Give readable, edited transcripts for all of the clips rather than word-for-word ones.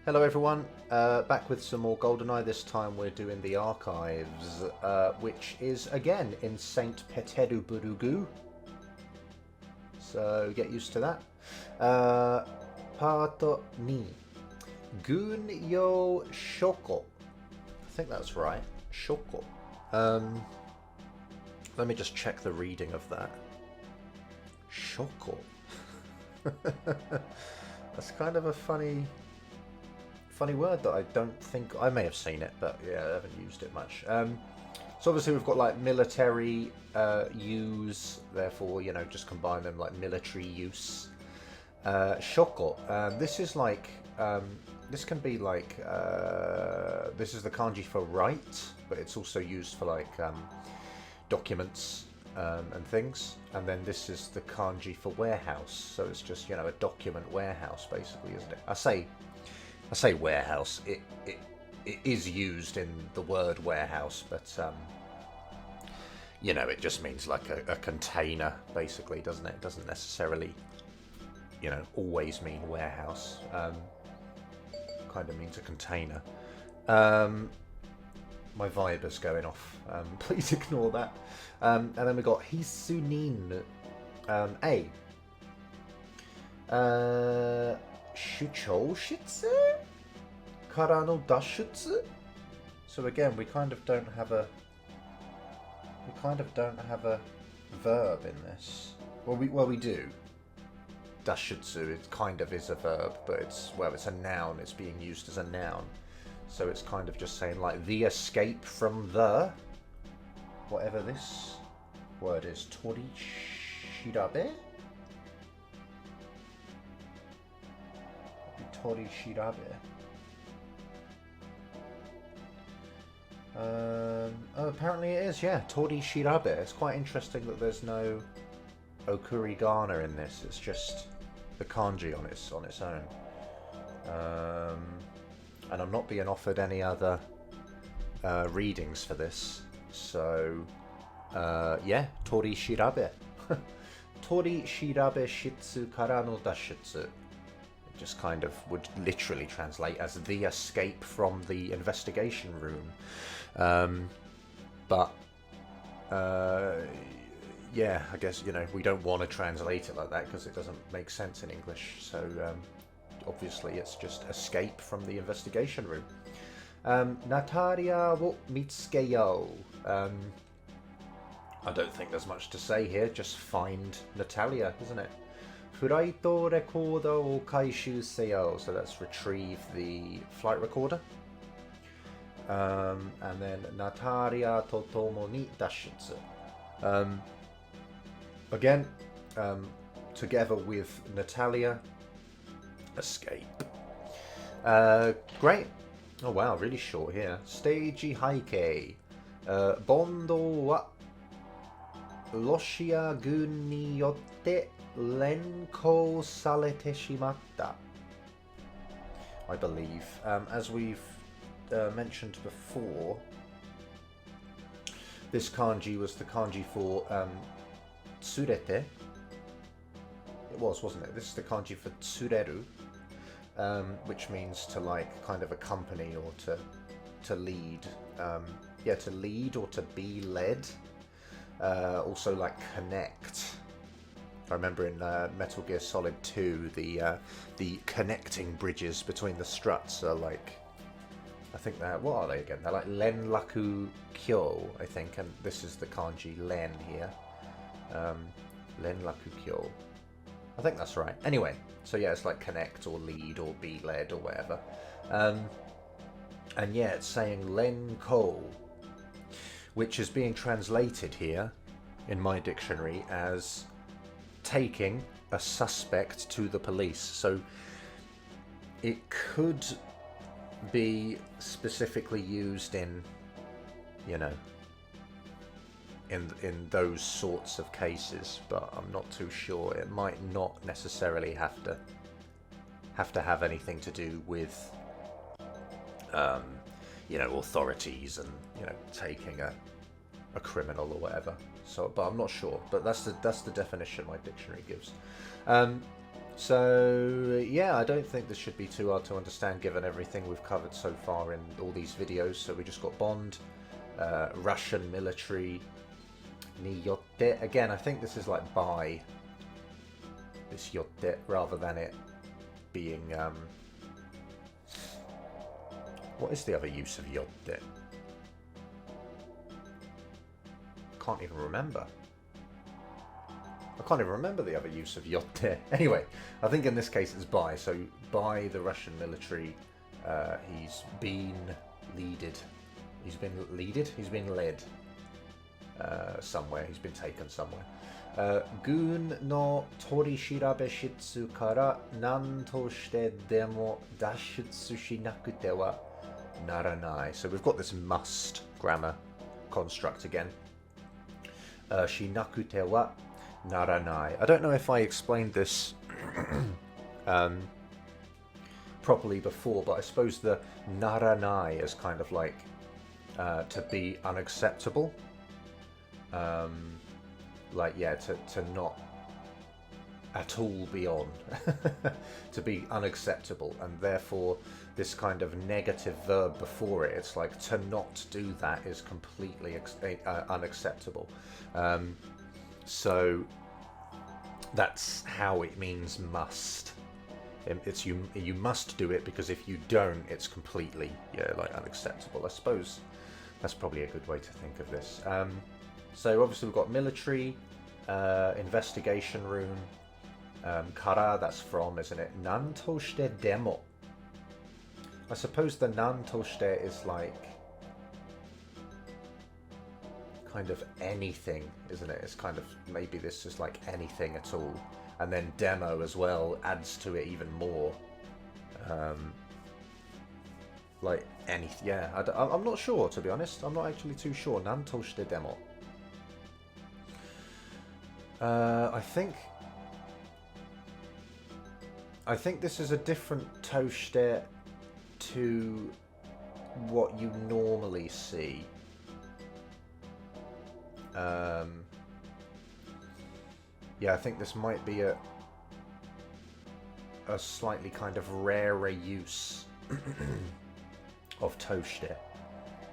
Hello everyone, back with some more Goldeneye. This time we're doing the archives, which is again in Saint Petersburg. So get used to that. Part ni Gun yo shoko. I think that's right. Shoko. Let me just check the reading of that. Shoko. That's kind of a funny word that I don't think I may have seen it, but yeah, I haven't used it much. So obviously we've got like military use, therefore just combine them like military use. Shoko. This is like this can be like this is the kanji for write, but it's also used for like documents and things. And then this is the kanji for warehouse, so it's just a document warehouse basically, isn't it? I say warehouse. It is used in the word warehouse, but it just means like a container, basically, doesn't it? It doesn't necessarily, always mean warehouse. Kind of means a container. My Viber's going off. Please ignore that. And then we got Hisunin A. Shuchoushitsu? Kara no dashutsu? So again, we kind of don't have a verb in this. Well, we do. Dashutsu, it kind of is a verb, but it's a noun. It's being used as a noun. So it's kind of just saying like the escape from the whatever this word is. Tori shirabe? Tori shirabe. Oh, apparently it is, yeah. Tori shirabe. It's quite interesting that there's no okurigana in this. It's just the kanji on its own. And I'm not being offered any other readings for this. So, yeah, Tori shirabe. Tori shirabe shitsu kara no dashutsu. Just kind of would literally translate as the escape from the investigation room. Yeah, I guess, we don't want to translate it like that because it doesn't make sense in English. So, obviously it's just escape from the investigation room. Natalia wo mitsukeyo. I don't think there's much to say here. Just find Natalia, isn't it? Furaito recorder o kaishu seyo. So let's retrieve the flight recorder. And then Natalia to tomo ni dashutsu. Again, together with Natalia, escape. Great. Oh wow, really short here. Stage heikei. Bondo wa Loshia gun ni yotte renkou sarete shimatta. I believe. As we've mentioned before, this kanji was the kanji for tsurete. It was, wasn't it? This is the kanji for tsureru, which means to like kind of accompany or to lead. Yeah, to lead or to be led. Also like connect. I remember in Metal Gear Solid 2, the connecting bridges between the struts are like, I think they're, what are they again? They're like Renraku Kyo, I think, and this is the kanji Ren here. Renraku Kyo. I think that's right. Anyway, so yeah, it's like connect or lead or be led or whatever. And yeah, it's saying Renkou, which is being translated here in my dictionary as taking a suspect to the police. So it could be specifically used in, in those sorts of cases, but I'm not too sure. It might not necessarily have to have anything to do with authorities and taking a criminal or whatever. So, but I'm not sure. But that's the definition my dictionary gives. So yeah, I don't think this should be too hard to understand given everything we've covered so far in all these videos. So we just got Bond, Russian military, ni yotte. Again, I think this is like by this yotte rather than it being what is the other use of yotte? Can't even remember. I can't even remember the other use of yotte. Anyway, I think in this case it's by. So by the Russian military, he's been leaded. He's been leaded? He's been led somewhere. He's been taken somewhere. Gun no torishirabe shitsu kara nan to shite demo dashitsu shinakute wa naranai. So we've got this must grammar construct again. Shinakute wa naranai. I don't know if I explained this properly before, but I suppose the naranai is kind of like to be unacceptable. Like, yeah, to not at all be on, to be unacceptable, and therefore this kind of negative verb before it, it's like to not do that is completely unacceptable. So that's how it means must. It's you must do it, because if you don't, it's completely like unacceptable. I suppose that's probably a good way to think of this. So obviously we've got military, investigation room, kara, that's from, isn't it? Nan to shite demo. I suppose the nan to shite is like kind of anything, isn't it? It's kind of, maybe this is like anything at all. And then demo as well adds to it even more. Like anything, yeah. I'm not sure, to be honest. I'm not actually too sure. Nan to shite demo. I think this is a different toshite to what you normally see. Yeah, I think this might be a slightly kind of rarer use of toshite.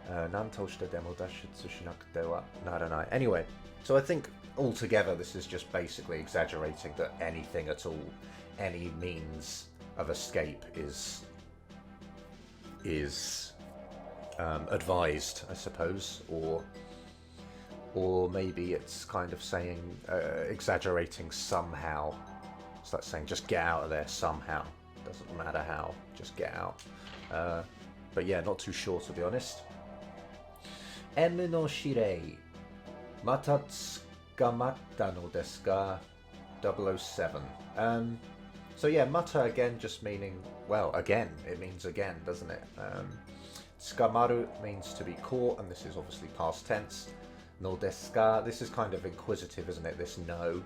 Nan toshite demo dashitsu shinakute wa naranai. Anyway, so I think altogether this is just basically exaggerating that anything at all, any means of escape is advised, I suppose, or maybe it's kind of saying, exaggerating somehow. It's like saying, just get out of there somehow. Doesn't matter how, just get out. But yeah, not too sure, to be honest. Emu no shirei. Mata tsukamatta no desu ka? 007. So yeah, mata again, just meaning, well, again. It means again, doesn't it? Tsukamaru means to be caught, and this is obviously past tense. No desu ka, this is kind of inquisitive, isn't it? This no.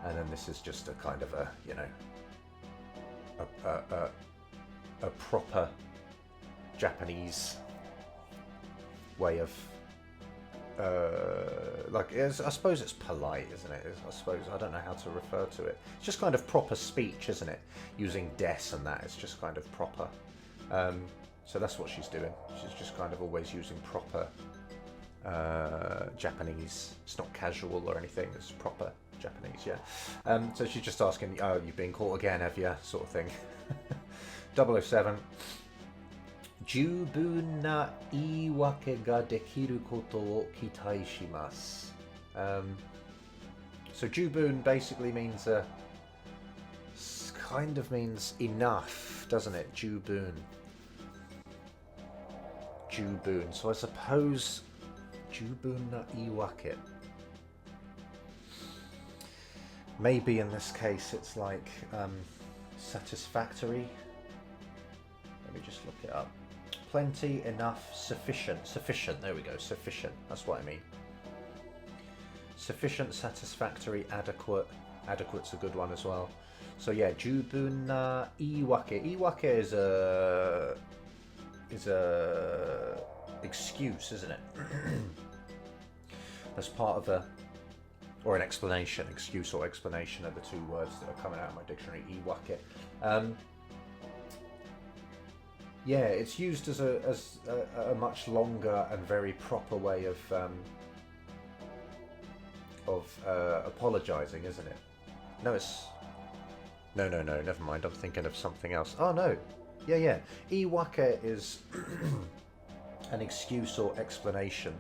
And then this is just a kind of a, you know, a proper Japanese way of, like, I suppose it's polite, isn't it? I suppose, I don't know how to refer to it. It's just kind of proper speech, isn't it? Using des and that, it's just kind of proper. So that's what she's doing. She's just kind of always using proper Japanese. It's not casual or anything, it's proper Japanese, yeah. So she's just asking, oh, you've been caught again, have you? Sort of thing. 007. 十分な言い訳ができることを期待します. So 十分 basically means kind of means enough, doesn't it? 十分. 十分. So I suppose 十分な言い訳. Maybe in this case it's like satisfactory. Let me just look it up. Plenty, enough, sufficient. Sufficient, there we go, sufficient. That's what I mean. Sufficient, satisfactory, adequate. Adequate's a good one as well. So yeah, 十分な言い訳. 言い訳 is a excuse, isn't it? That's part of or an explanation, excuse or explanation are the two words that are coming out of my dictionary, iwake. Yeah, it's used as a much longer and very proper way of apologizing, isn't it? No, it's... No, never mind. I'm thinking of something else. Oh, no. Yeah. Iwake is an excuse or explanation.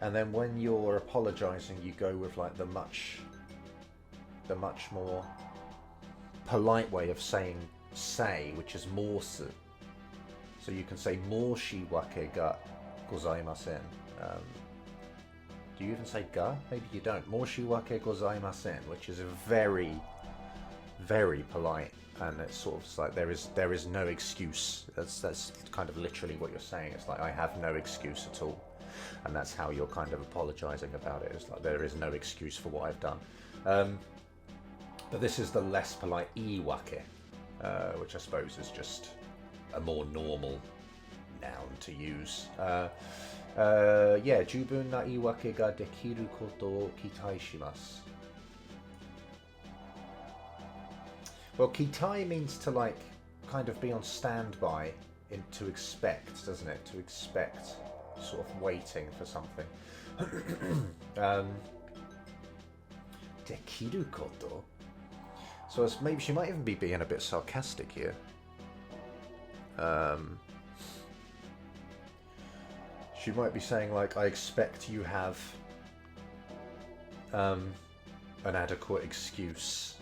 And then when you're apologizing, you go with like the much more polite way of saying say, which is morsu. So you can say moshiwake ga gozaimasen. Do you even say ga? Maybe you don't. Moshiwake gozaimasen, which is a very, very polite, and it's sort of like there is no excuse. That's kind of literally what you're saying. It's like I have no excuse at all, and that's how you're kind of apologizing about it. It's like there is no excuse for what I've done. But this is the less polite iwake, which I suppose is just a more normal noun to use. Yeah, jubun na iwake ga dekiru koto o kitai shimasu. Well, kitai means to like kind of be on standby, to expect, doesn't it? To expect, sort of waiting for something. Dekiru koto. So maybe she might even be being a bit sarcastic here. She might be saying like, I expect you have an adequate excuse.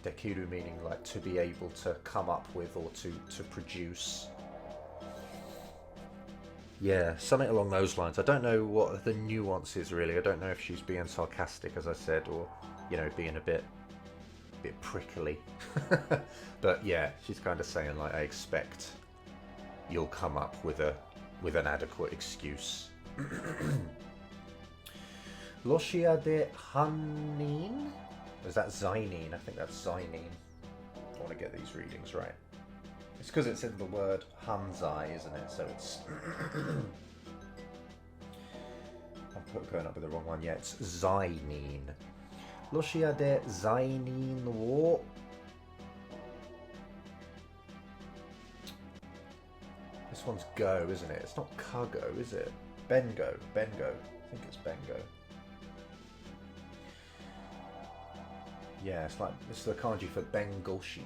Dekiru meaning like to be able to come up with or to produce. Yeah, something along those lines. I don't know what the nuance is really. I don't know if she's being sarcastic, as I said, or, you know, being a bit prickly. But yeah, she's kind of saying like, I expect you'll come up with an adequate excuse. Loshia de Hanin? Is that Zainin? I think that's Zainin. I want to get these readings right. It's because it's in the word Hanzai, isn't it? So it's... I'm going up with the wrong one. Yeah, it's Zainin. Loshia de Zainin wo... This one's go, isn't it? It's not Kago, is it? Bengo. I think it's Bengo. Yeah, it's the kanji for Bengoshi,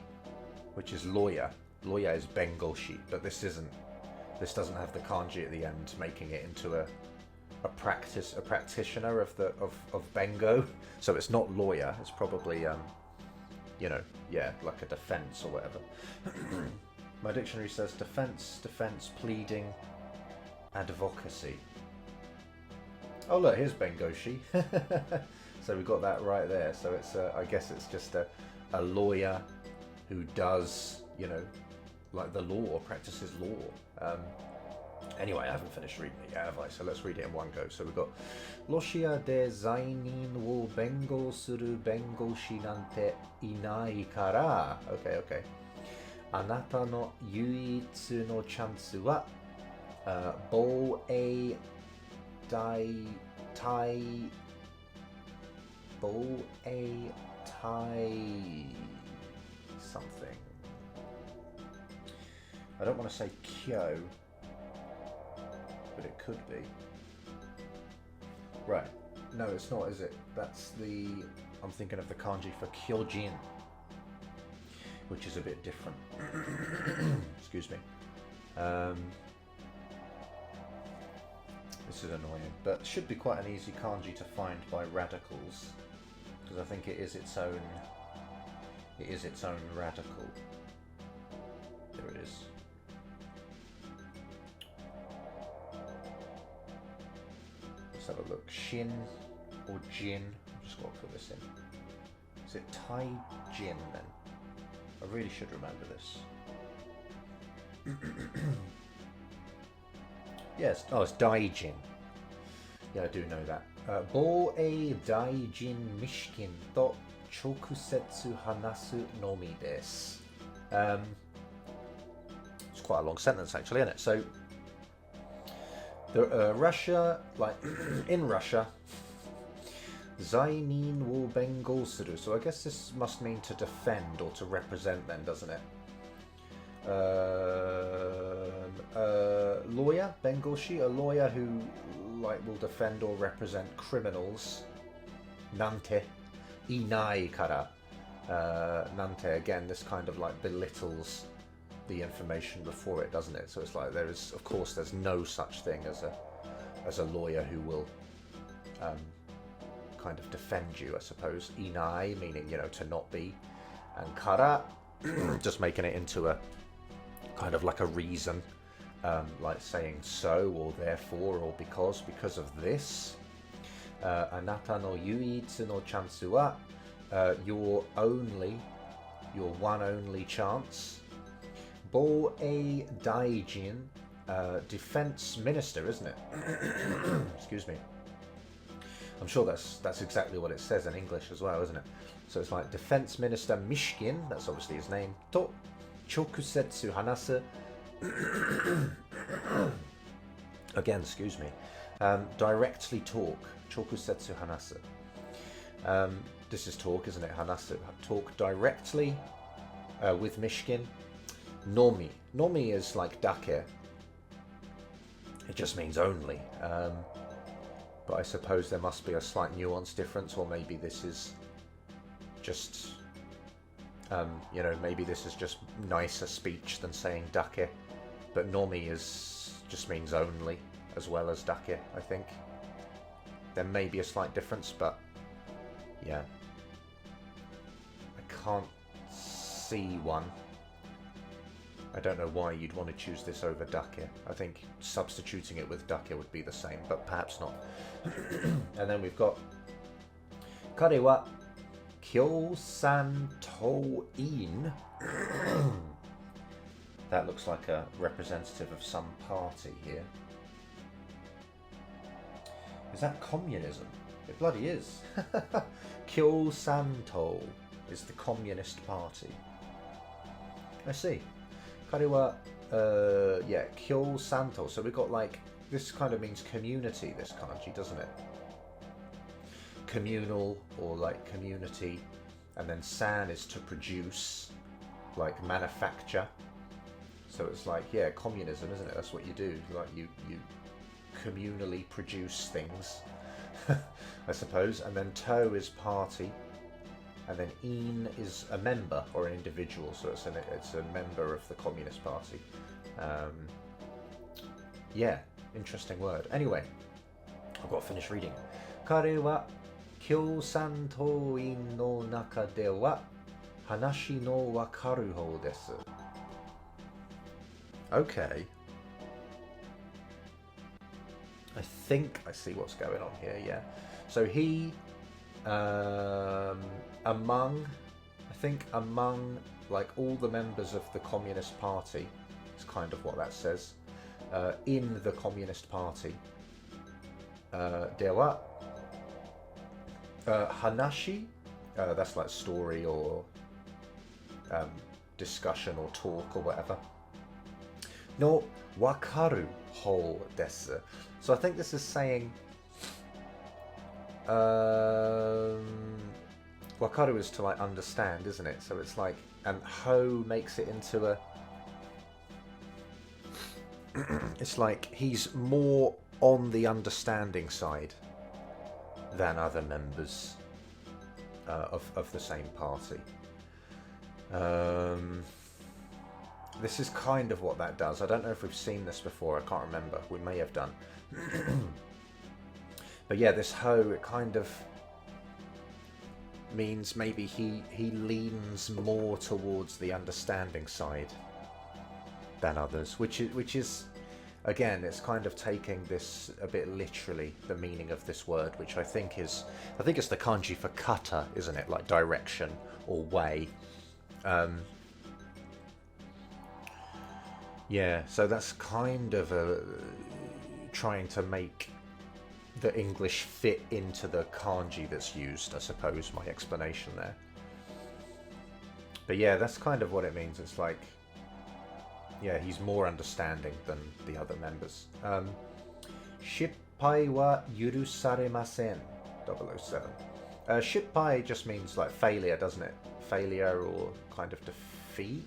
which is lawyer. Lawyer is Bengoshi, but this doesn't have the kanji at the end, making it into a practitioner of Bengo. So it's not lawyer. It's probably you know, yeah, like a defense or whatever. My dictionary says defense, pleading, advocacy. Oh look, here's Bengoshi. So we got that right there. So it's I guess it's just a lawyer who does, you know, like the law, or practices law. Anyway, I haven't finished reading it yet, have I? So let's read it in one go. So we've got Loshia de zainin wo bengo suru bengoshi nante inai kara. Okay. Anata no yuitsu no chance wa boei tai something. I don't want to say kyo, but it could be. Right. No, it's not, is it? That's the... I'm thinking of the kanji for kyojin, which is a bit different. Excuse me. This is annoying, but should be quite an easy kanji to find by radicals, because I think it is its own radical. There it is. Let's have a look. Shin or Jin. I've just got to put this in. Is it Tai Jin then? I really should remember this. Yes, oh, it's Daijin. Yeah, I do know that. Boei Daijin Mishkin to chokusetsu hanasu nomi desu. It's quite a long sentence actually, isn't it? So, Russia, like in Russia, zainin wo bengo suru. So I guess this must mean to defend or to represent, then, doesn't it? Lawyer, bengoshi, a lawyer who will defend or represent criminals. Nante, inai kara. Nante, again, this kind of belittles the information before it, doesn't it? So it's like there's no such thing as a lawyer who will kind of defend you, I suppose. Inai, meaning, to not be, and kara, just making it into a kind of like a reason, like saying so or therefore or because of this. Anata no yuitsu no chansu wa, your one only chance. Bo a daijin, defense minister, isn't it? Excuse me. I'm sure that's exactly what it says in English as well, isn't it? So it's like defense minister Mishkin, that's obviously his name, to chokusetsu hanasu. Again, excuse me. Directly talk, chokusetsu hanasu. This is talk, isn't it? Hanasu, talk directly with Mishkin. Nomi. Nomi is like dake. It just means only. But I suppose there must be a slight nuance difference, or maybe this is just, maybe this is just nicer speech than saying dake. But nomi just means only, as well as dake, I think. There may be a slight difference, but yeah. I can't see one. I don't know why you'd want to choose this over dake. I think substituting it with dake would be the same, but perhaps not. And then we've got Kare wa Kyosantoin. That looks like a representative of some party here. Is that communism? It bloody is. Kyosanto is the Communist Party. I see. Kare wa, Kyosanto. So we've got this kind of means community, this kanji, doesn't it? Communal, or community. And then san is to produce, manufacture. So it's communism, isn't it? That's what you do. You communally produce things, I suppose. And then to is party. And then in is a member or an individual, so it's a member of the Communist Party. Yeah, interesting word. Anyway, I've got to finish reading. Kare wa Kyosantoin no naka de wa hanashi no wakaru hou desu. Okay. I think I see what's going on here, yeah. So he, among all the members of the Communist Party, is kind of what that says, in the Communist Party, dewa, hanashi, that's like story or discussion or talk or whatever, no wakaru hou desu. So I think this is saying, wakaru is to understand, isn't it? So it's and ho makes it into a, it's he's more on the understanding side than other members of the same party. This is kind of what that does. I don't know if we've seen this before. I can't remember. We may have done. But yeah, this ho, it kind of means maybe he leans more towards the understanding side than others, which is again, it's kind of taking this a bit literally, the meaning of this word, which I think it's the kanji for kata, isn't it? Like direction or way. Yeah, so that's kind of trying to make the English fit into the kanji that's used, I suppose, my explanation there. But yeah, that's kind of what it means. It's yeah, he's more understanding than the other members. Shippai wa yurusaremasen. 007. Shippai just means like failure, doesn't it? Failure or kind of defeat?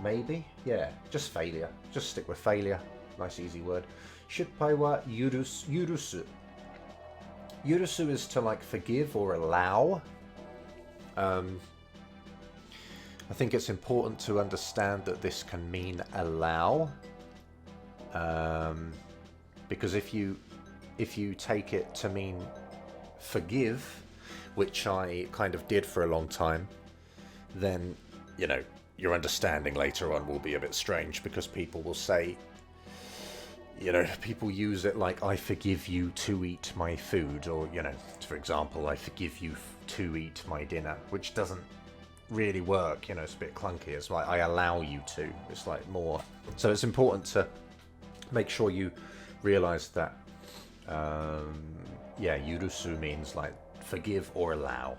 Maybe? Yeah, just failure. Just stick with failure. Nice easy word. Shippai wa yurusu. Yurusu is to like forgive or allow. I think it's important to understand that this can mean allow. Because if you take it to mean forgive, which I kind of did for a long time, then, you know, your understanding later on will be a bit strange, because people will say, you know, people use it like, I forgive you to eat my food, or, you know, for example, I forgive you to eat my dinner, which doesn't really work, you know, it's a bit clunky. It's like, I allow you to. It's like more. So it's important to make sure you realize that, yeah, yurusu means like forgive or allow.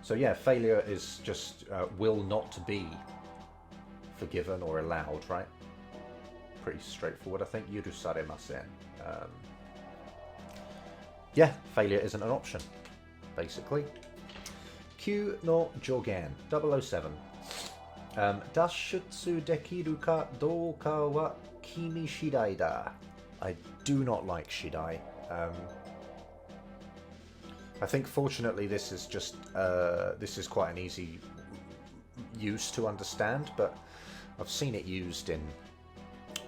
So yeah, failure is just will not be forgiven or allowed, right? Pretty straightforward, I think. Yurusaremasen. Yeah, failure isn't an option, basically. Q no jogen. 007. 脱出できるかどうかは君次第だ. I do not like shidai. I think fortunately this is just this is quite an easy use to understand, but I've seen it used in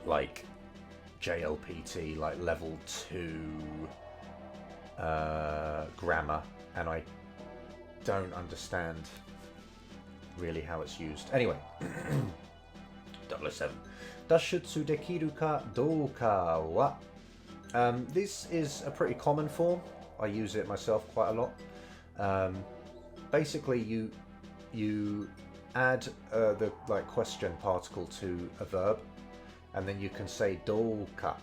like JLPT, like level 2 grammar, and I don't understand really how it's used. Anyway, 007. 脱出できるかどうかは. This is a pretty common form. I use it myself quite a lot. Basically, you add the like question particle to a verb, and then you can say どうか,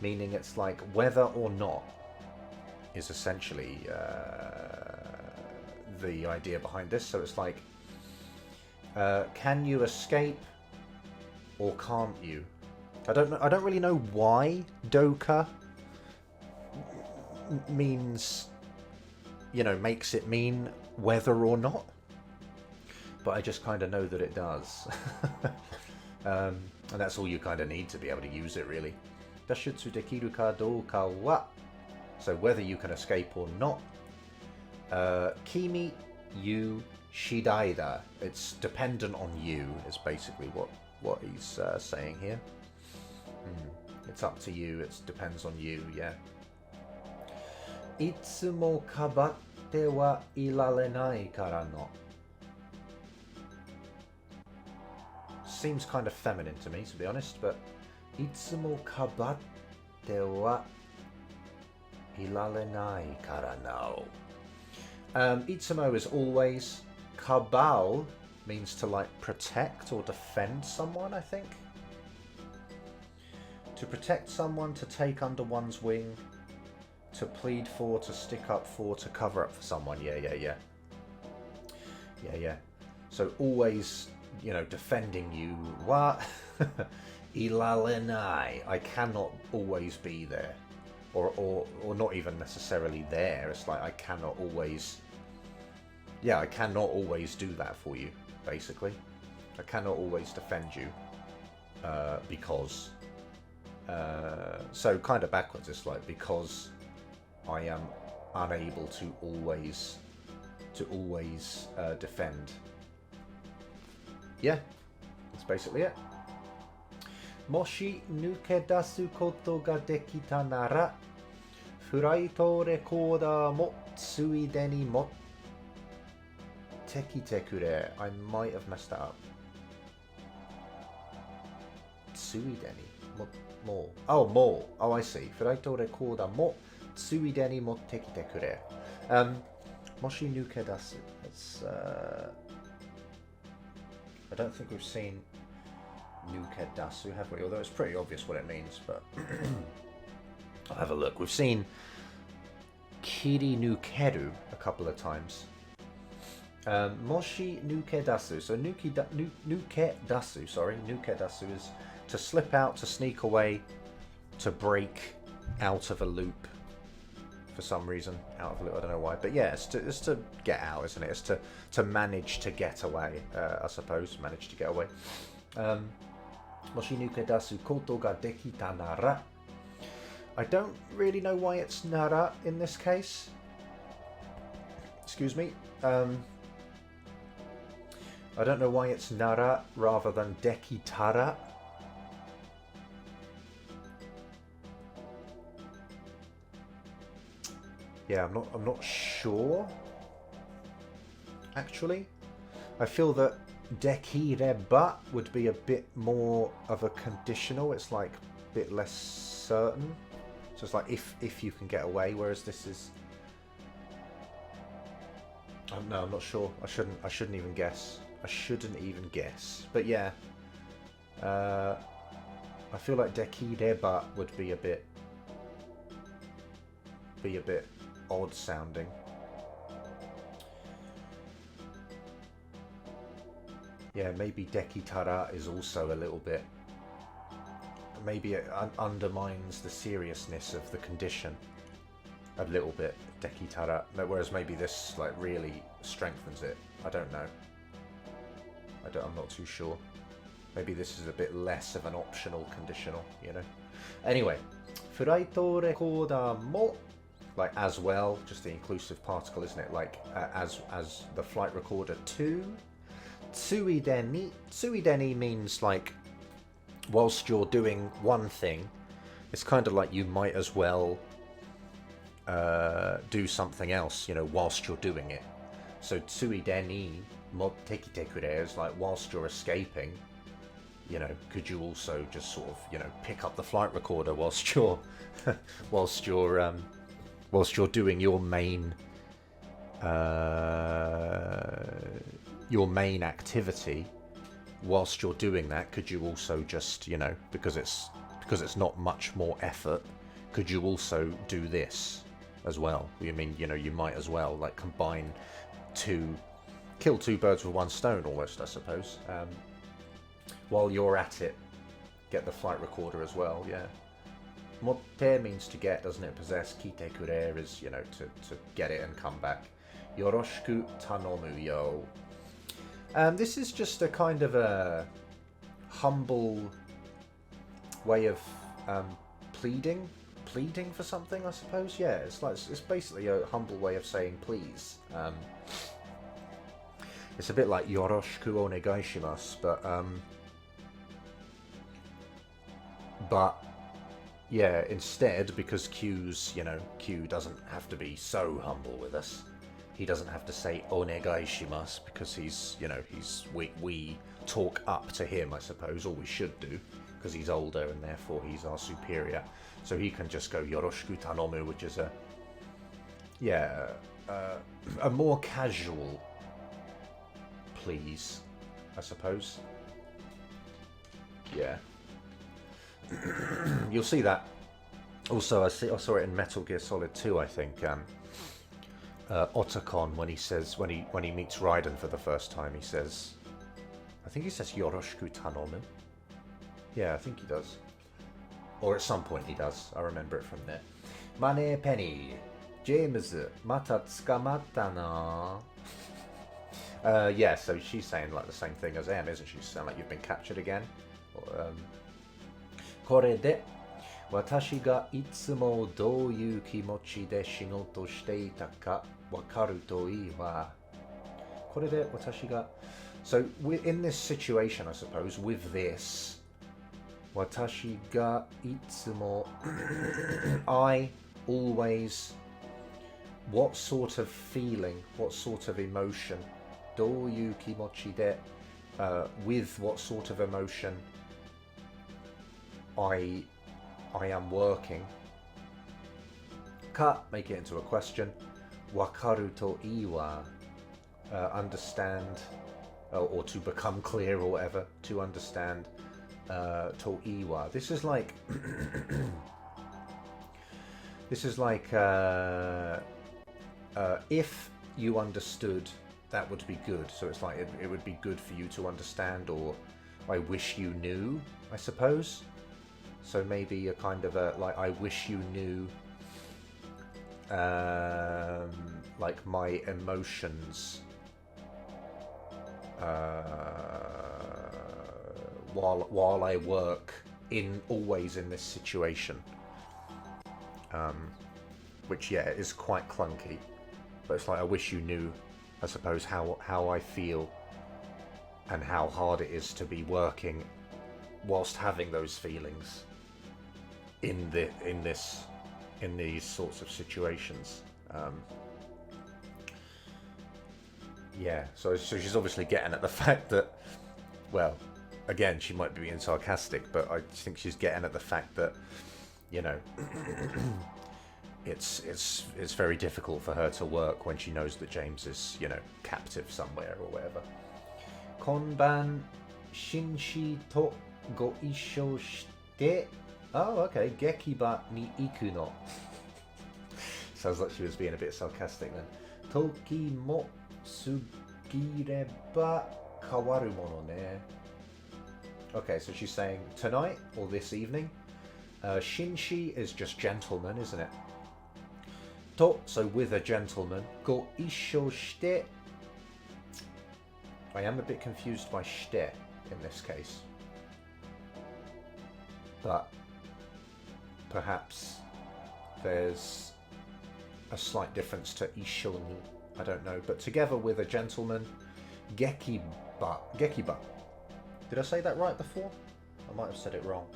meaning it's like whether or not is essentially the idea behind this. So it's like, can you escape or can't you? I don't really know why doka means, you know, makes it mean whether or not, but I just kind of know that it does. And that's all you kind of need to be able to use it, really. 脱出できるかどうかは. So whether you can escape or not. Kimi, you, shidai da. It's dependent on you, is basically what he's saying here. It's up to you, it depends on you, yeah. いつもかばってはいられないからの. Seems kind of feminine to me, to be honest, but いつもかばってはいられないからの. Itsumo is always. Kabao means to like protect or defend someone, I think. To protect someone, to take under one's wing, to plead for, to stick up for, to cover up for someone. Yeah. So always, you know, defending you. What? Ilalenai. I cannot always be there. Or not even necessarily there. It's like I cannot always... Yeah, I cannot always do that for you, basically. I cannot always defend you. Because... so kind of backwards, it's like because I am unable to always defend. Yeah, that's basically it. もし抜け出すことができたなら、フライトレコーダーもついでに持ってきてくれ. I might have messed that up. ついでにもう Oh, more. Oh, I see. フライトレコーダーもついでに持ってきてくれ. もし抜け出す. It's, I don't think we've seen Nukedasu, have we? Although it's pretty obvious what it means, but I'll have a look. We've seen Kiri Nukeru a couple of times. Moshi Nukedasu. So Nukedasu, sorry. Nukedasu is To slip out, to sneak away, to break out of a loop for some reason. Out of a loop, I don't know why. But yeah, it's to get out, isn't it? It's to manage to get away, I suppose. Manage to get away. Moshi nuke dasu koto ga dekita nara. I don't really know why it's nara in this case. Excuse me. I don't know why it's nara rather than dekitara. Yeah, I'm not sure. Actually, I feel that dekireba would be a bit more of a conditional. It's like a bit less certain. So it's like if you can get away, whereas this is. No, I'm not sure. I shouldn't even guess. I shouldn't even guess. But yeah, I feel like dekireba would be a bit odd sounding. Yeah, maybe dekitara is also a little bit. Maybe it undermines the seriousness of the condition a little bit. Dekitara, whereas maybe this like really strengthens it. I don't know. I'm not too sure. Maybe this is a bit less of an optional conditional, you know. Anyway, furaito recorder mo, like as well, just the inclusive particle, isn't it? Like as the flight recorder too. Tsuideni. Tsuideni means like whilst you're doing one thing, it's kind of like you might as well do something else, you know, whilst you're doing it. So tsuideni mo tekitekure is like whilst you're escaping, you know, could you also just sort of, you know, pick up the flight recorder whilst you're whilst you're doing your main activity. Whilst you're doing that, could you also just, you know, because it's not much more effort, could you also do this as well? You mean, you know, you might as well like combine kill two birds with one stone almost, I suppose. While you're at it, get the flight recorder as well. Yeah. Motte means to get, doesn't it? Possess. Kite kurer is, you know, to get it and come back. Yoroshiku tanomu yo. This is just a kind of a humble way of pleading for something, I suppose. Yeah, it's basically a humble way of saying please. It's a bit like yoroshiku onegaishimasu, but yeah, instead, because Q doesn't have to be so humble with us. He doesn't have to say onegaishimasu because we talk up to him, I suppose, or we should do, because he's older and therefore he's our superior. So he can just go yoroshiku tanomu, which is a more casual please, I suppose. Yeah. You'll see that. Also, I saw it in Metal Gear Solid 2, I think. Otacon, when he meets Raiden for the first time, he says, I think he says yoroshiku tanomu. Yeah, I think he does. Or at some point he does. I remember it from there. Mane Penny. James, mata tsukamatta na. Yeah, so she's saying like the same thing as M, isn't she? Sound like you've been captured again. これで私がいつもどういう気持ちで仕事していたかわかるといいわ。これで私が So in this situation, I suppose, with this, 私がいつも I always, what sort of feeling, what sort of emotion, どういう気持ちで with what sort of emotion I am working. Ka, make it into a question. Wakaru to iwa, understand, or to become clear or whatever. To understand. To iwa. This is like. This is like. If you understood, that would be good. So it's like it would be good for you to understand, or I wish you knew, I suppose. So maybe a kind of a, like, I wish you knew, like, my emotions while I work always in this situation. Which, yeah, is quite clunky. But it's like, I wish you knew, I suppose, how I feel and how hard it is to be working whilst having those feelings in these sorts of situations. Yeah, so she's obviously getting at the fact that, well, again, she might be being sarcastic, but I think she's getting at the fact that, you know, it's very difficult for her to work when she knows that James is, you know, captive somewhere or whatever. Konban shinshi to go isho shite. Oh, okay. Gekiba ni iku no. Sounds like she was being a bit sarcastic then. Toki mo sugireba kawaru mono ne. Okay, so she's saying tonight or this evening. Shinshi is just gentleman, isn't it? To, so with a gentleman. Go isho shite. I am a bit confused by shite in this case. But perhaps there's a slight difference to isho ni. I don't know. But together with a gentleman. Gekiba. Gekiba. Did I say that right before? I might have said it wrong.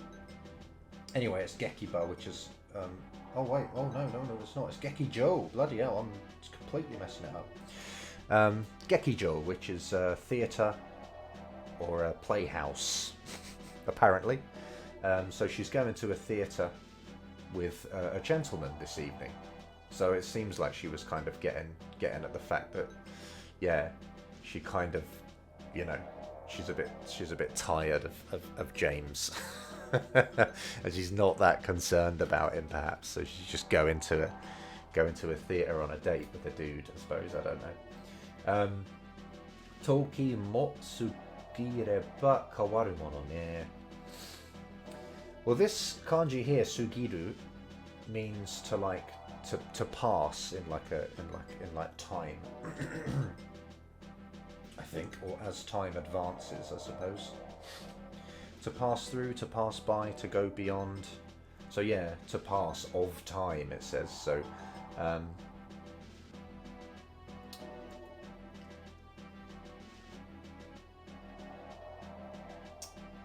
Anyway, it's Gekiba, which is... oh, wait. Oh, no, it's not. It's Gekijo. Bloody hell, I'm just completely messing it up. Gekijo, which is a theatre or a playhouse, apparently. So she's going to a theatre with a gentleman this evening. So it seems like she was kind of getting at the fact that, yeah, she kind of, you know, she's a bit tired of James. And she's not that concerned about him, perhaps. So she's just go into a theatre on a date with a dude, I suppose. I don't know. Toki mo sugireba kawaru mono ne. Well, this kanji here, sugiru, means to pass in time. I think, or as time advances, I suppose. To pass through, to pass by, to go beyond. So yeah, to pass of time, it says. So,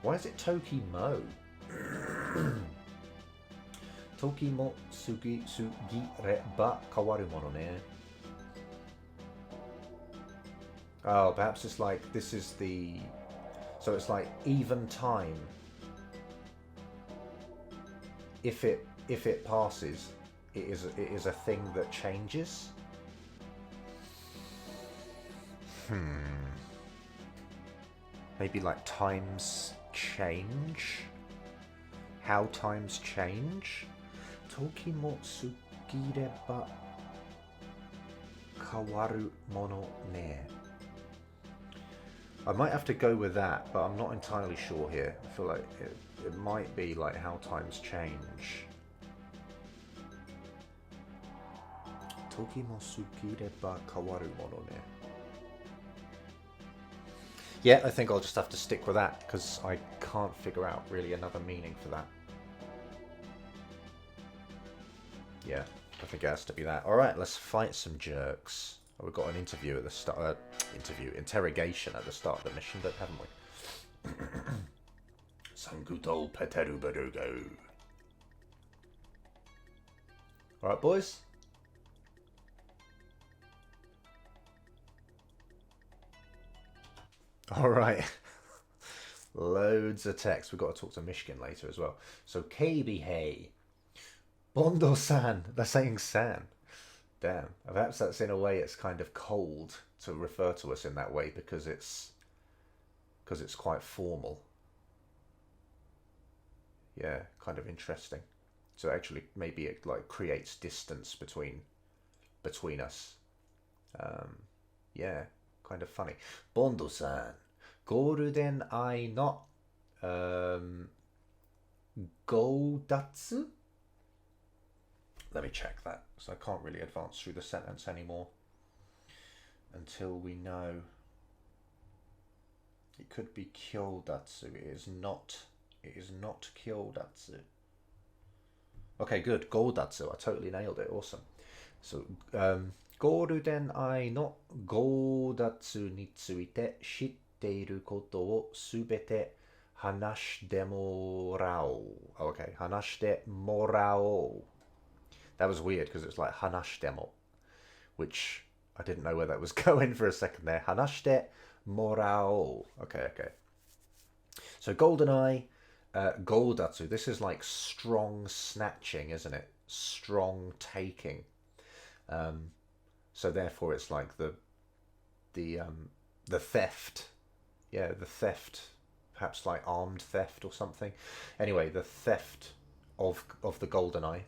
why is it Toki Mo? Toki mo sugireba kawaru mono ne. Oh, perhaps it's like, this is the... So it's like even time. If it passes, it is a thing that changes. Maybe like times change. How times change. Toki mo sugireba kawaru mono ne. I might have to go with that, but I'm not entirely sure here. I feel like it might be like how times change. Toki mo sugireba kawaru mono ne. Yeah, I think I'll just have to stick with that, because I can't figure out really another meaning for that. Yeah, I think it has to be that. Alright, let's fight some jerks. Oh, we've got an interview at the start. Interrogation at the start of the mission, but haven't we? Sanguto Peteru Barugo. Alright, boys. Alright. Loads of text. We've got to talk to Michigan later as well. So, KB Hey. Bondo-san. They're saying San. Damn. Perhaps that's in a way it's kind of cold to refer to us in that way because it's quite formal. Yeah, kind of interesting. So actually maybe it like creates distance between us. Yeah, kind of funny. Bondo-san, Goldeneye no Goldatsu? Let me check that, so I can't really advance through the sentence anymore until we know. It could be Kyodatsu. It is not. It is not Kyodatsu. Okay, good. Goldatsu. I totally nailed it. Awesome. So, Goldeneye no Goldatsu ni tsuite shitteru koto wo subete hanashite morao. Okay, hanashite morao. That was weird because it was like hanashitemo, which I didn't know where that was going for a second there. Hanashite morao. Okay. So Goldeneye, Goldatsu. This is like strong snatching, isn't it? Strong taking. So therefore, it's like the theft. Yeah, the theft. Perhaps like armed theft or something. Anyway, the theft of the Goldeneye.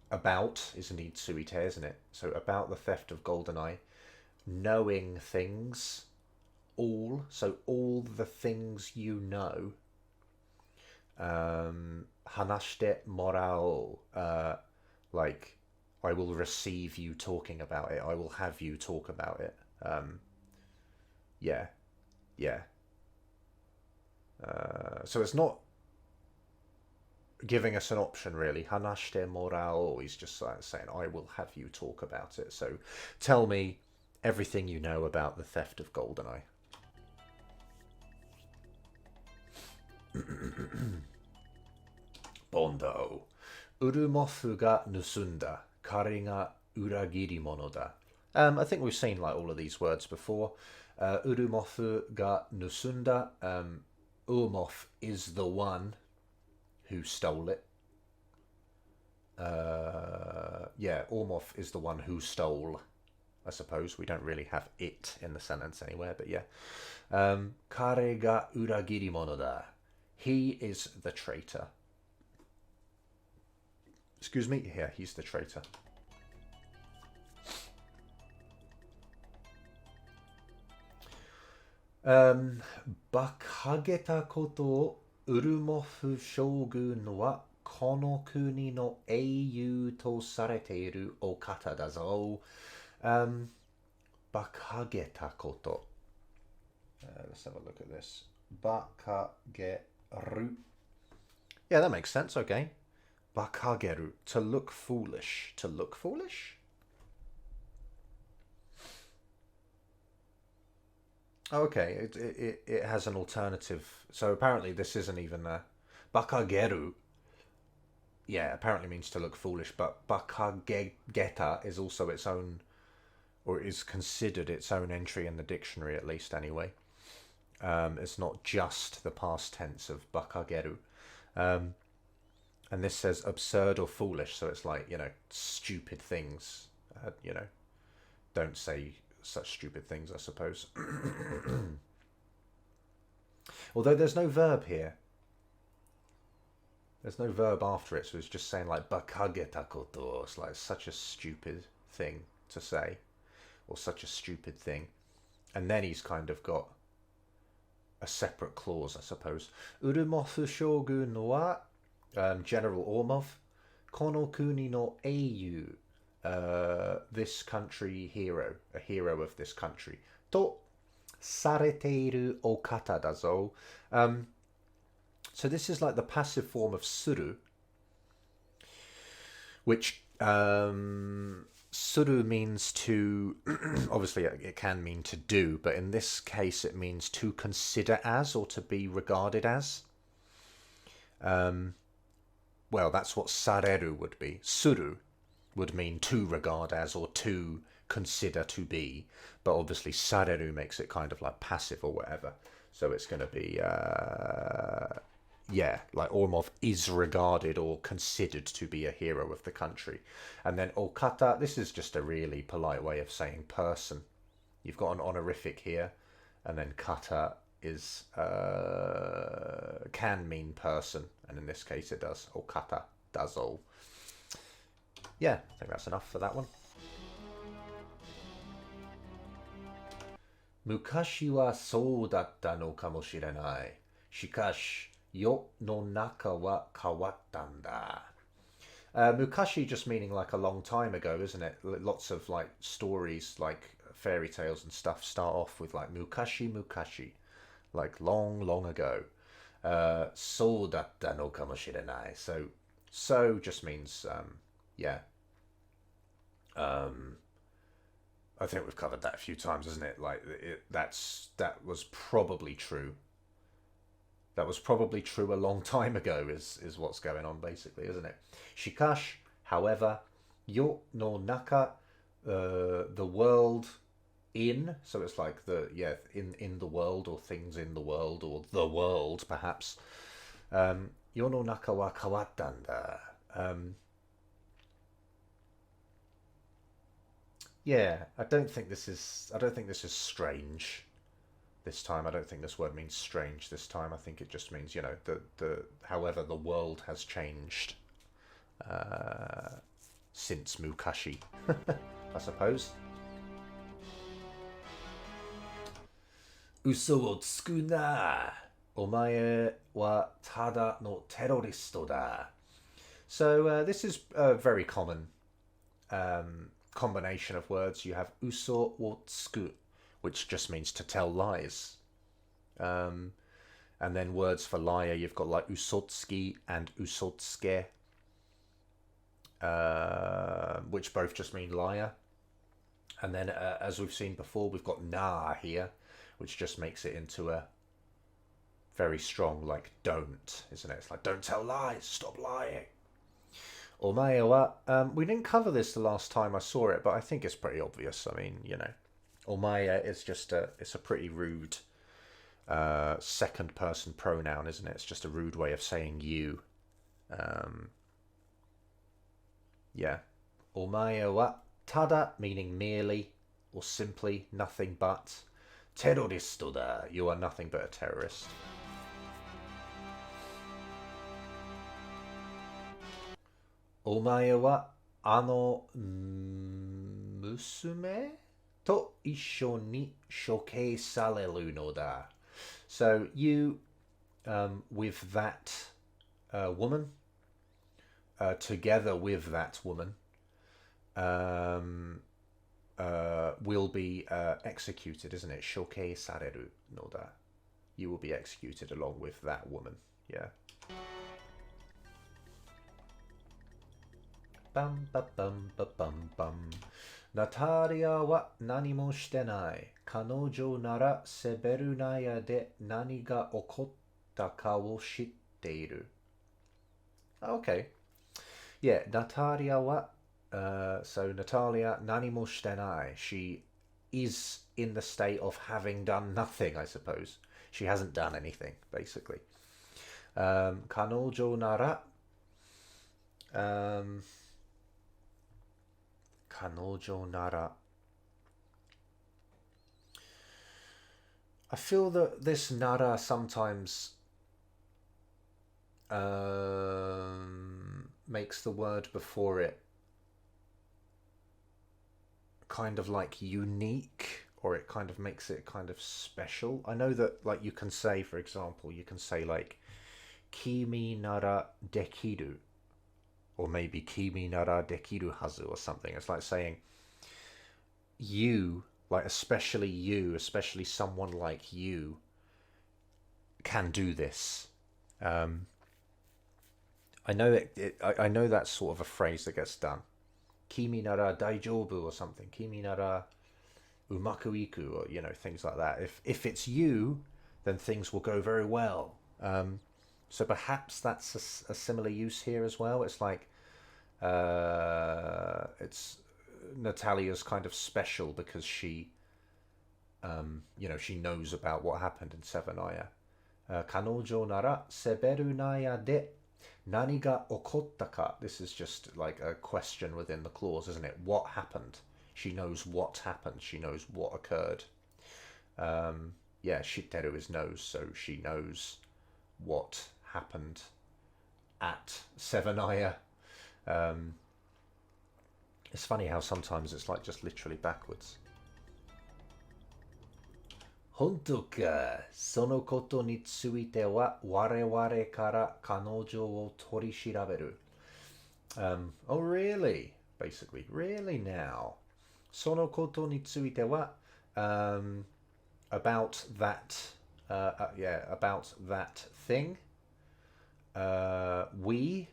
About is indeed suite, isn't it? So about the theft of Goldeneye, knowing things, all. So all the things you know. Hanashite morao. Like, I will receive you talking about it. I will have you talk about it. Yeah. So it's not giving us an option, really. Hanashite morao. He's just saying, I will have you talk about it. So tell me everything you know about the theft of Goldeneye. Bondo. Urumofu ga nusunda. Kare ga uragiri mono da. I think we've seen like all of these words before. Urumofu ga nusunda. Urumof is the one who stole it. Yeah, Ormoff is the one who stole, I suppose. We don't really have it in the sentence anywhere, but yeah. Kare ga uragiri mono da. He is the traitor. Excuse me? Yeah, he's the traitor. Bakageta koto Urumofu shogun wa kono kuni no eiyu to sareteiru okata da zo. Bakageta koto. Let's have a look at this. Bakageru. Yeah, that makes sense. Okay. Bakageru. To look foolish. To look foolish? Okay, it has an alternative. So apparently this isn't even a bakageru. Yeah, apparently means to look foolish, but bakageta is also its own, or is considered its own entry in the dictionary, at least anyway. It's not just the past tense of bakageru. And this says absurd or foolish, so it's like, stupid things. Don't say such stupid things, I suppose. Although there's no verb here. There's no verb after it, so it's just saying like bakageta koto. It's like such a stupid thing to say, or such a stupid thing. And then he's kind of got a separate clause, I suppose. Urumofu shogun wa General Ormov, kono kuni no eiyu. This country hero, a hero of this country. To sareteiru okata da zo. So this is like the passive form of suru, which suru means to, obviously it can mean to do, but in this case it means to consider as or to be regarded as. Well, that's what sareru would be. Suru would mean to regard as or to consider to be, but obviously sareru makes it kind of like passive or whatever. So it's going to be, yeah, like Ormov is regarded or considered to be a hero of the country. And then okata, this is just a really polite way of saying person. You've got an honorific here, and then kata is can mean person, and in this case it does. Okata dazo. Yeah, I think that's enough for that one. Mukashi wa sou datta no kamoshirenai. Shikashi, yo no naka wa kawatta nda. Mukashi just meaning like a long time ago, isn't it? Lots of like stories, like fairy tales and stuff, start off with like Mukashi Mukashi, like long, long ago. So datta no kamoshirenai. So just means yeah. I think we've covered that a few times, isn't it? Like that was probably true. That was probably true a long time ago. Is what's going on basically, isn't it? Shikash, however, yo no naka, the world in. So it's like in the world, or things in the world, or the world perhaps. Yo no naka wa kawattanda. Yeah, I don't think this is. I don't think this is strange. This time, I don't think this word means strange. This time, I think it just means the. However, the world has changed since Mukashi, I suppose. Uso wo tsuku na. Omae wa tada no terroristo da. So this is a very common combination of words. You have uso wo tsuku, which just means to tell lies. And then words for liar, you've got like usotsuki and usotsuke, which both just mean liar. And then, as we've seen before, we've got na here, which just makes it into a very strong, like, don't, isn't it? It's like, don't tell lies, stop lying. Omae wa, we didn't cover this the last time I saw it, but I think it's pretty obvious. I mean, omae is just it's a pretty rude second person pronoun, isn't it? It's just a rude way of saying you. Yeah. Omae wa tada, meaning merely or simply, nothing but. Terroristo da, you are nothing but a terrorist. Omae wa ano musume to issho ni shokei sareru no da. So you, with that woman, together with that woman, will be executed, isn't it? Shokei sareru no da. You will be executed along with that woman. Yeah. Bum ba bum ba bum bum. Natalia wa nani mo shite nai. Kanojo nara seberu naya de nani ga okotta ka wo shitteiru. Okay. Yeah, Natalia wa. So Natalia nani mo shite nai. She is in the state of having done nothing, I suppose. She hasn't done anything, basically. Kanojo nara. Kanojo nara. I feel that this nara sometimes makes the word before it kind of like unique, or it kind of makes it kind of special. I know that, like, you can say, for example, you can say like kimi nara dekiru, or maybe kimi nara dekiru hazu, or something. It's like saying you, like especially someone like you can do this. I know I know that's sort of a phrase that gets done. Kimi nara daijoubu or something. Kimi nara umaku iku, or things like that. If it's you, then things will go very well. So perhaps that's a similar use here as well. It's like it's Natalia's kind of special because she she knows about what happened in Seven Aya. Kanojo nara seberu naya de nani ga okotta ka. This is just like a question within the clause, isn't it? What happened? She knows what happened. She knows what occurred. Shiteru is knows, so she knows what happened at Seven Aya. It's funny how sometimes it's like just literally backwards. Honto ka. Sono koto ni tsuite wa wareware kara kanojo wo torishiraberu. Oh, really? Basically, really now. Sono koto ni tsuite wa, about that, yeah, about that thing. We,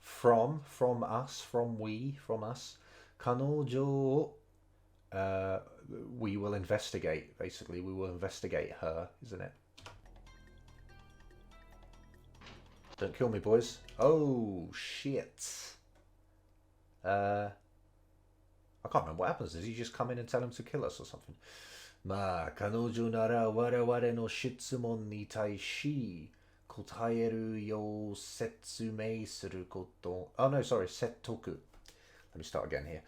from us, from us. Kanojo, we will investigate. Basically, we will investigate her, isn't it? Don't kill me, boys. Oh, shit. I can't remember what happens. Does he just come in and tell him to kill us or something? Ma, kanojo nara wareware no shitsumon ni taishi kotaeru yo setsumei suru koto. Oh no, sorry, settoku. Let me start again here.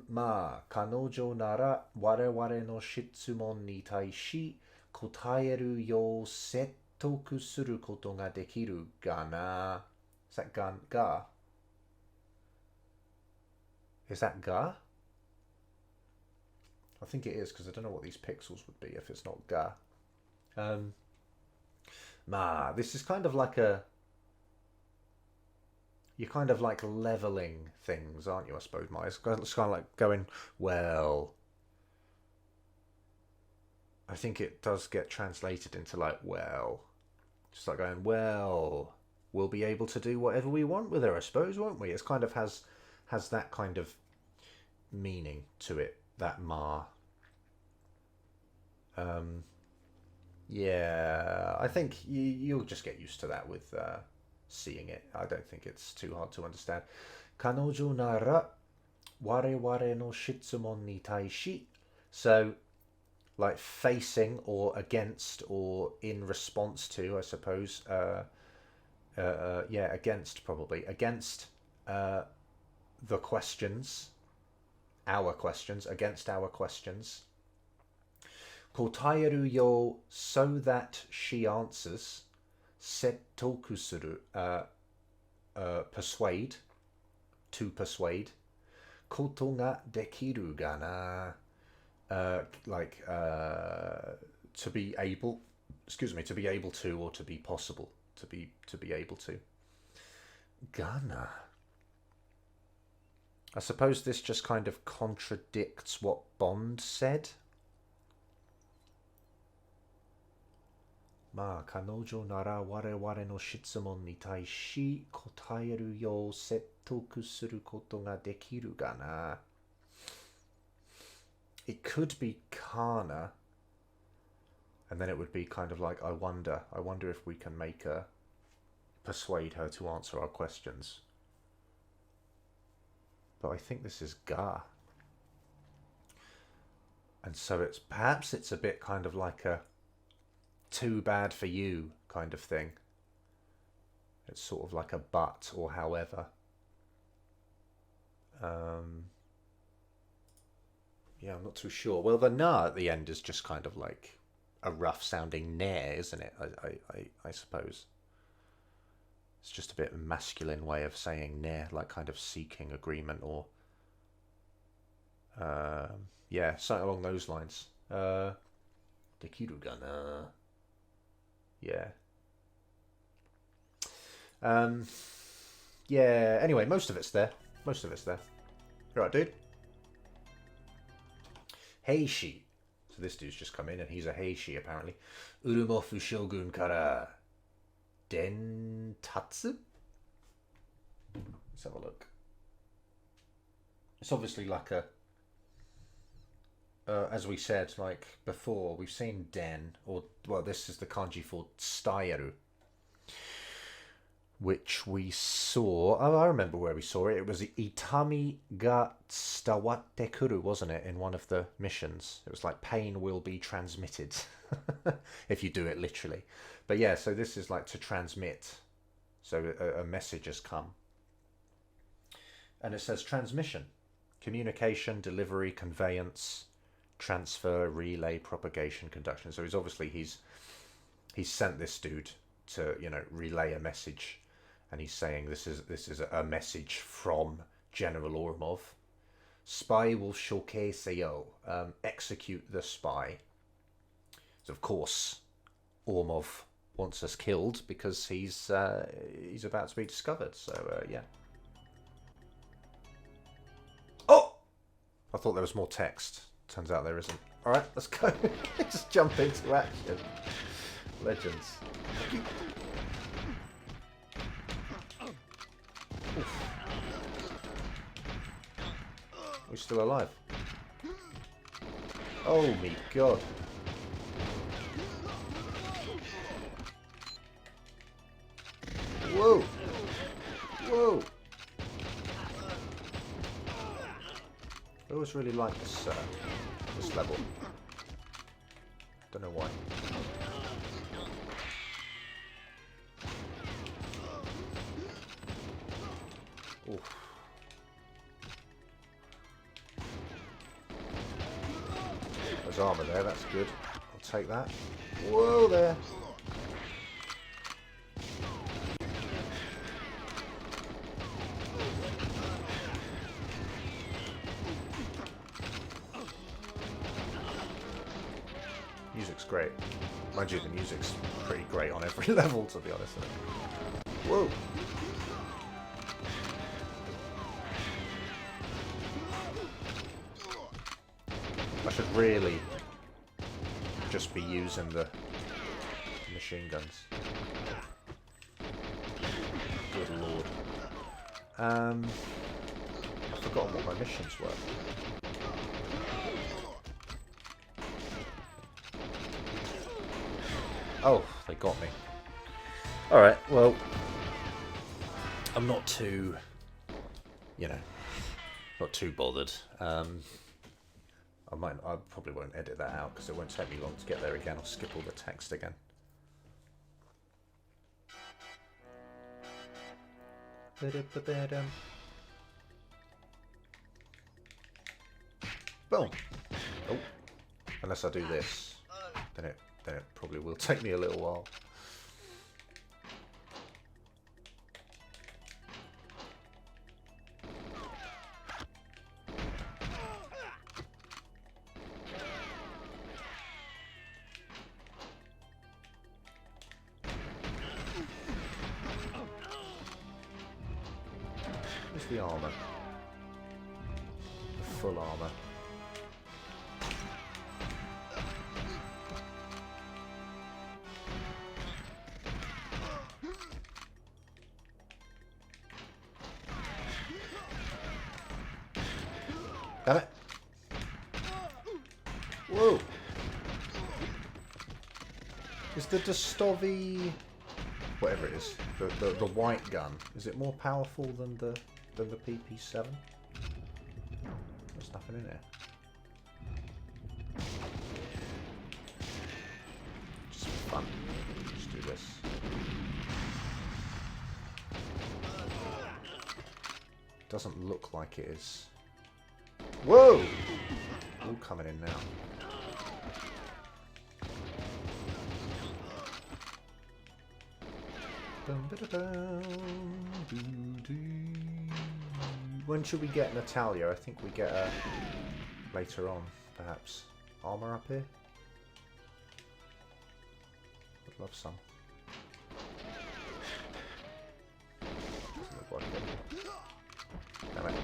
Ma, kanojo nara wareware no shitsumon ni taishi kotaeru yo settoku suru koto ga dekiru ga na. Is that ga? Is that ga? I think it is, because I don't know what these pixels would be if it's not ga. This is kind of like a... You're kind of like leveling things, aren't you, I suppose, Ma? It's kind of like going, well... I think it does get translated into like, well... Just like going, well... We'll be able to do whatever we want with her, I suppose, won't we? It's kind of has that kind of meaning to it, that ma. Yeah, I think you'll just get used to that with seeing it. I don't think it's too hard to understand. Kanojo nara wareware no shitsumon ni taishi. So, like facing or against or in response to, I suppose. Yeah, against probably. Against the questions. Our questions. Against our questions. Kotaeru yo, so that she answers. Settoku suru, persuade. To persuade. Koto ga dekiru ga na. To be able. Excuse me, to be able to, or to be possible. To be able to. Gana. I suppose this just kind of contradicts what Bond said. Ma, kanojo nara wareware no shitsumon ni taishi kotaeru yo settoku suru koto ga dekiru ga na. It could be kana, and then it would be kind of like, I wonder if we can make her, persuade her to answer our questions. But I think this is ga. And so perhaps it's a bit kind of like a too bad for you kind of thing. It's sort of like a but or however. Yeah, I'm not too sure. Well, the na at the end is just kind of like a rough sounding ne, isn't it? I suppose. It's just a bit of a masculine way of saying ne, like kind of seeking agreement or... yeah, something along those lines. Dekiru ga na. Yeah. Yeah, anyway, most of it's there. Most of it's there. You alright, dude? Heishi. So this dude's just come in and he's a Heishi, apparently. Urumofu Shogun kara dentatsu? Let's have a look. It's obviously like a... as we said, like before, we've seen den, or, well, this is the kanji for staieru, which we saw, oh, I remember where we saw it. It was itami ga tsudawatte kuru, wasn't it, in one of the missions? It was like pain will be transmitted, if you do it literally. But yeah, so this is like to transmit. So a message has come. And it says transmission, communication, delivery, conveyance, transfer, relay, propagation, conduction. So he's sent this dude to, you know, relay a message, and he's saying this is a message from General Ormov. Spy will shokeseyo, execute the spy. Of course, Ormov wants us killed because he's about to be discovered. So yeah. Oh, I thought there was more text. Turns out there isn't. All right, let's go. Just jump into action. Legends. Oof. We're still alive. Oh my god. Whoa. Whoa. I always really like this this level. Don't know why. Oof. There's armor there, that's good. I'll take that. Whoa there. Music's great. Mind you, the music's pretty great on every level, to be honest. Whoa. I should really just be using the machine guns. Good lord. I've forgotten what my missions were. Oh, they got me. Alright, well, I'm not too, you know, not too bothered. I probably won't edit that out because it won't take me long to get there again. I'll skip all the text again. Boom. Oh, unless I do this, then it probably will take me a little while. Where's the armor? The full armor. Damn it. Whoa. Is the Dostovi, whatever it is, the white gun, is it more powerful than the PP7? There's nothing in there. Just for fun. Just do this. Doesn't look like it is. Whoa! All coming in now. When should we get Natalia? I think we get her later on, perhaps. Armor up here? Would love some. Doesn't look like it. Damn it.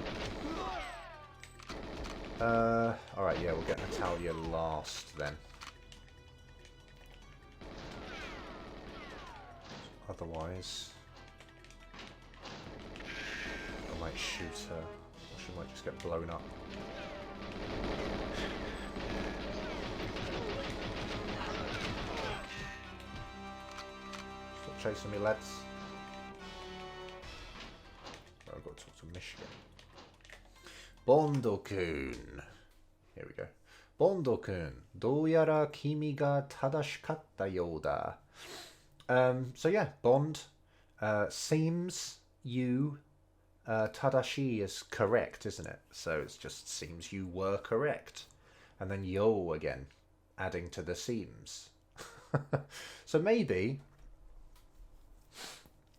Alright, yeah, we'll get Natalia last then. Otherwise, I might shoot her, or she might just get blown up. Stop chasing me, lads. Oh, I've got to talk to Michigan. Bondo-kun. Here we go. Bondo-kun, douyara kimi ga tadashikatta you da. So yeah, Bond, seems you, tadashi is correct, isn't it? So it just seems you were correct. And then yo again, adding to the seems. So maybe,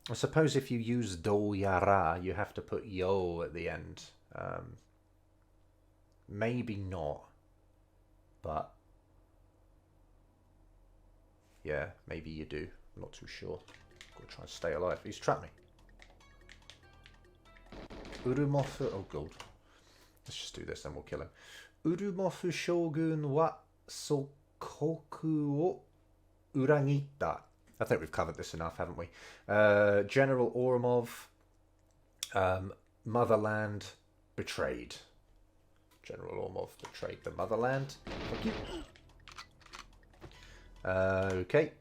I suppose if you use douyara, you have to put yo at the end. Maybe not, but Yeah, maybe you do. I'm not too sure. Gotta try and stay alive. He's trapped me. Urumofu... Oh, gold. Let's just do this, then we'll kill him. Urumofu shogun wa sokoku o uragitta. I think we've covered this enough, haven't we? General Oromov, motherland betrayed. General Oromov betrayed the motherland. Thank you. Okay.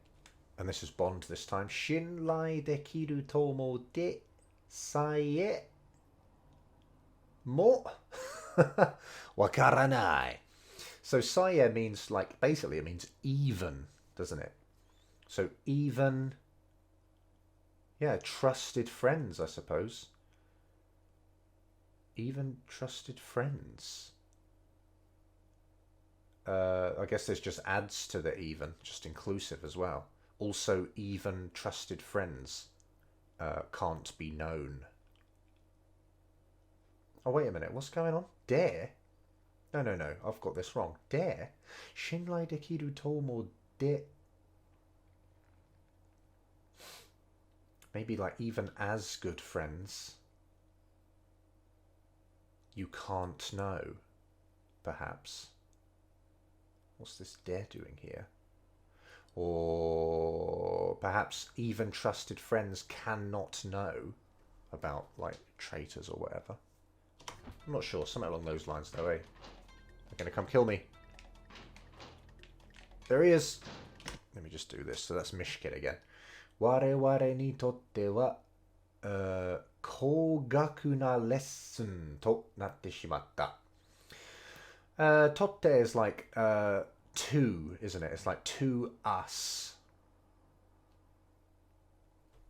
And this is Bond this time. Shinrai dekiru tomo de saie mo wakaranai. So saie means, like, basically it means even, doesn't it? So even, yeah, trusted friends, I suppose. Even trusted friends. I guess there's just adds to the even, just inclusive as well. Also, even trusted friends can't be known. Oh, wait a minute. What's going on? Dare? No. I've got this wrong. Dare? Shinrai dekiru tomo de... Maybe like even as good friends, you can't know, perhaps. What's this dare doing here? Or perhaps even trusted friends cannot know about, like, traitors or whatever. I'm not sure. Something along those lines, though, eh? They're going to come kill me. There he is. Let me just do this. So that's Mishkin again. Ware ni totte wa kougaku na lesson to natte shimatta. Totte is like to, isn't it? It's like to us.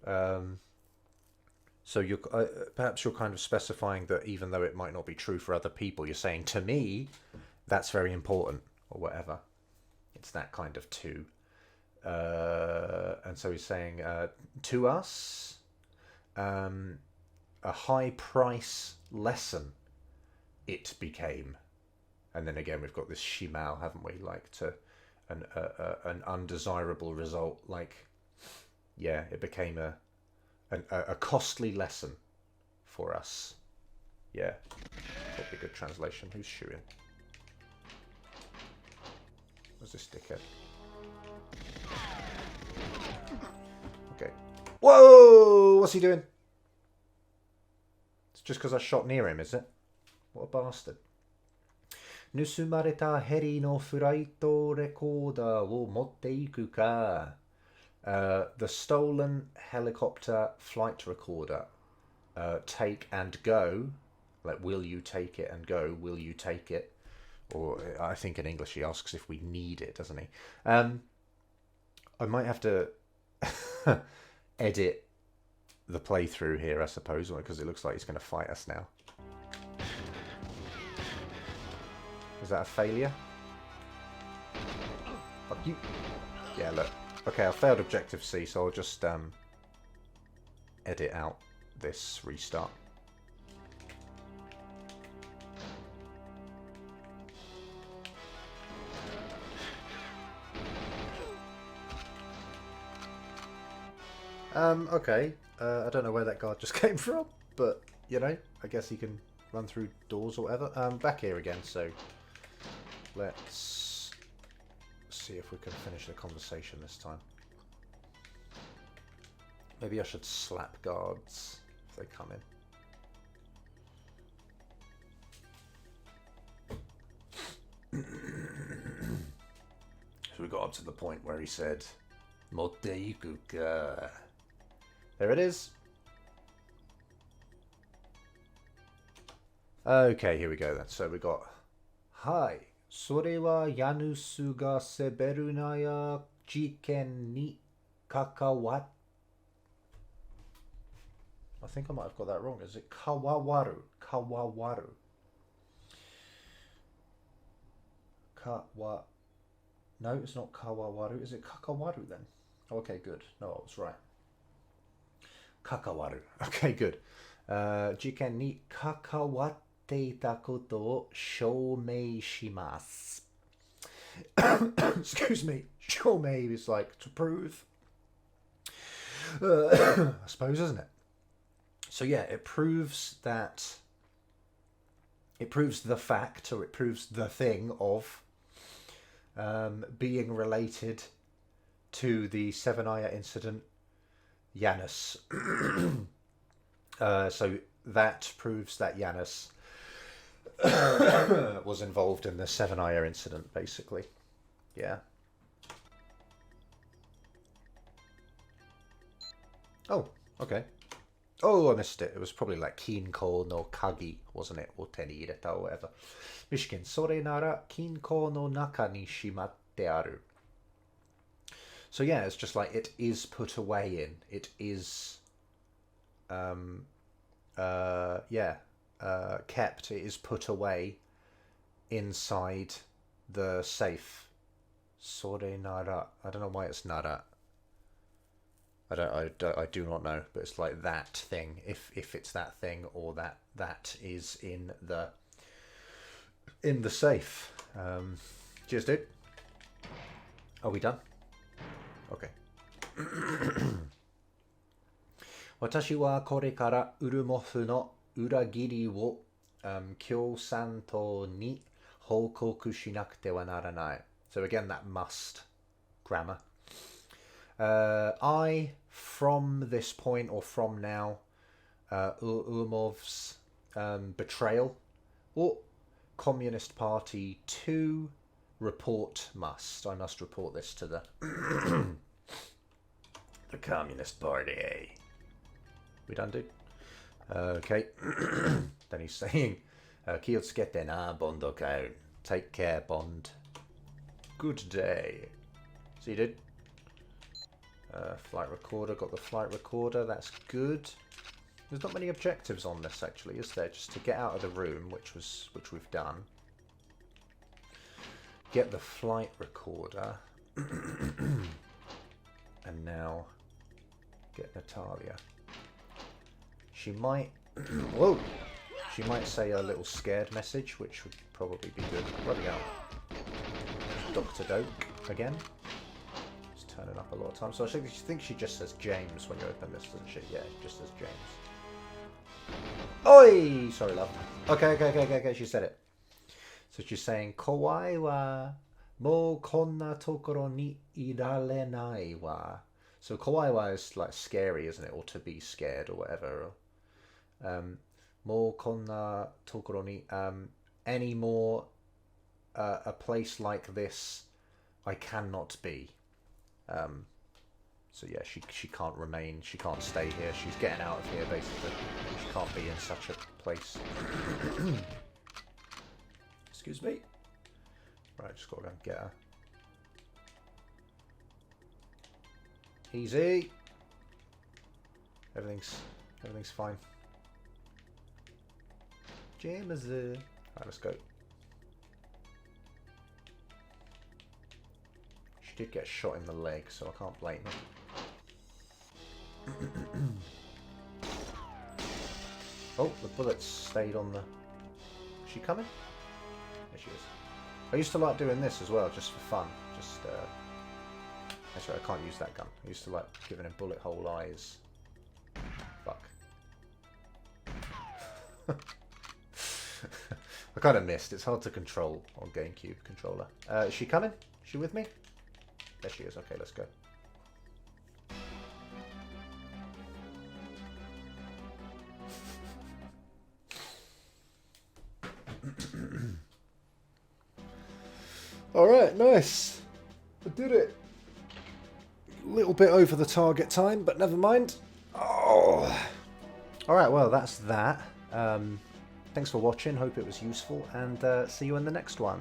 So you're perhaps you're kind of specifying that even though it might not be true for other people, you're saying to me that's very important or whatever. It's that kind of to. And so he's saying to us, a high price lesson it became. And then again, we've got this shimao, haven't we? Like to an undesirable result. Like, yeah, it became a costly lesson for us. Yeah, probably a good translation. Who's shooting? Where's this dickhead? Okay. Whoa! What's he doing? It's just because I shot near him, is it? What a bastard. 盗まれたヘリのフライトレコーダーを持っていくか? The stolen helicopter flight recorder. Take and go. Like, will you take it and go? Will you take it? Or I think in English he asks if we need it, doesn't he? I might have to edit the playthrough here, I suppose, because it looks like he's going to fight us now. Is that a failure? Fuck you. Yeah, look. Okay, I failed objective C, so I'll just edit out this restart. Okay. I don't know where that guard just came from, but, you know, I guess he can run through doors or whatever. Back here again, so let's see if we can finish the conversation this time. Maybe I should slap guards if they come in. So we got up to the point where he said, Motte iku ka. There it is. Okay, here we go then. So we got, Hi, それは家主がセベルナヤ事件に関わっ I think I might have got that wrong. Is it kawawaru? Kawawaru. No, it's not kawawaru. Is it kakawaru then? Okay, good. No, I was right. Kakawaru. Okay, good. 事件に関わっていたことを証明します. Excuse me. Shomei is like to prove. I suppose, isn't it? So yeah, it proves that. It proves the fact, or it proves the thing of being related to the Seven-Eye incident, Janus. So that proves that Janus was involved in the Seven-Eye incident, basically. Yeah. Oh, okay. Oh, I missed it. It was probably like Kinko no Kagi, wasn't it? Or Teni ireta or whatever. Michigan. Sore nara Kinko no naka ni shimatte aru. So yeah, it's just like it is put away in. It is, kept. It is put away inside the safe. Sore nara. I don't know why it's nara. I do not know, but it's like that thing. If it's that thing, or that is in the safe. Cheers, dude. Are we done? Okay. 私はこれからウルモフの裏切りを、共産党に報告しなくてはならない。So again, that must grammar. I, from this point or from now, Ulmov's betrayal or Communist Party to report must. I must report this to the the Communist Party. We done, dude? Okay. Then he's saying, "Kiyotsukete na, Bondokai. Take care, Bond. Good day." See, you did. Flight recorder, got the flight recorder, that's good. There's not many objectives on this actually, is there? Just to get out of the room, which we've done. Get the flight recorder. And now get Natalia. She might whoa! She might say a little scared message, which would probably be good. Bloody hell. Dr. Doak again. Turning up a lot of times. So I think she just says James when you open this, doesn't she? Yeah, it just says James. Oi! Sorry, love. Okay. She said it. So she's saying, Kawaii wa mo konna tokoro ni irarenai wa. So kawaii wa is like scary, isn't it? Or to be scared or whatever. Mo konna tokoro ni. Any more a place like this I cannot be. So yeah, she can't remain, she can't stay here, she's getting out of here basically. She can't be in such a place. Excuse me. Right, just gotta go and get her. Easy. Everything's fine. James. Right, let's go. She did get shot in the leg, so I can't blame her. Oh, the bullets stayed on the... Is she coming? There she is. I used to like doing this as well, just for fun. Just, actually, I can't use that gun. I used to like giving him bullet hole eyes. Fuck. I kind of missed. It's hard to control on GameCube controller. Is she coming? Is she with me? There she is. Okay, let's go. Alright, nice. I did it. A little bit over the target time, but never mind. Oh. Alright, well, that's that. Thanks for watching. Hope it was useful, and see you in the next one.